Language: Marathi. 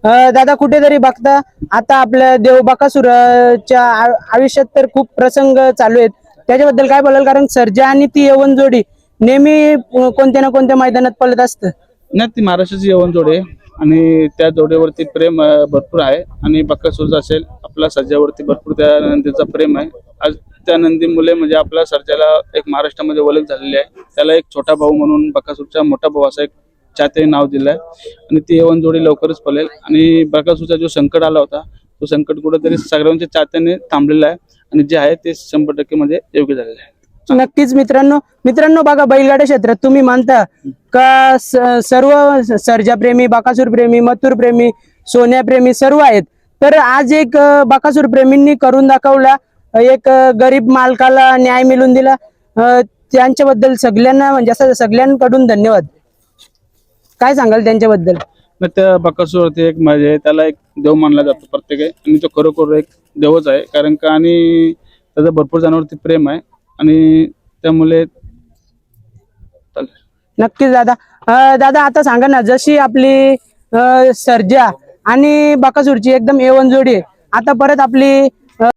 दादा कुठेतरी बघता आता आपल्या देव बकासूरच्या आयुष्यात तर खूप प्रसंग चालू आहेत, त्याच्याबद्दल काय बोलाल? कारण सर्जा आणि ती यवन जोडी नेहमी कोणत्या ना कोणत्या मैदानात पळत असतं. नाही, ती महाराष्ट्राची यवन जोडी आहे आणि त्या जोडीवरती प्रेम भरपूर आहे. आणि बकासूर असेल आपला सर्जावरती भरपूर त्या नंदीचा प्रेम आहे. आज त्या नंदी मुले म्हणजे आपल्या सर्जाला एक महाराष्ट्रामध्ये ओळख झालेली आहे. त्याला एक छोटा भाऊ म्हणून बकासूरचा मोठा भाऊ असं एक चाहते नाव दिलं आहे. आणि ती यवन जोडी लवकरच पळेल. आणि बकासूरचा जो संकट आला होता तो संकट कुठेतरी सगळ्यांच्या चाहत्याने थांबलेला आहे आणि जे आहे ते 100% म्हणजे योग्य झालेलं आहे. नक्कीच मित्रांनो बघा, बैलगाड्या क्षेत्रात तुम्ही मानता का सर्व सर्जा प्रेमी, बकासूर प्रेमी, मथुर प्रेमी, सोन्या प्रेमी सर्व आहेत. तर आज एक बकासूर प्रेमींनी करून दाखवला, एक गरीब मालकाला न्याय मिळवून दिला. त्यांच्याबद्दल सगळ्यांना म्हणजे असं सगळ्यांकडून धन्यवाद. काय सांगाल त्यांच्याबद्दल? मग त्या बकासूरवरती एक म्हणजे त्याला एक देव मानला जातो प्रत्येक आणि तो खरोखर एक देवच आहे. कारण का आणि त्याचं भरपूर जणांवरती प्रेम आहे आणि त्यामुळे नक्कीच दादा. दादा आता सांगा ना, जशी आपली सर्जा आणि बकासूरची एकदम एवन जोडी आहे, आता परत आपली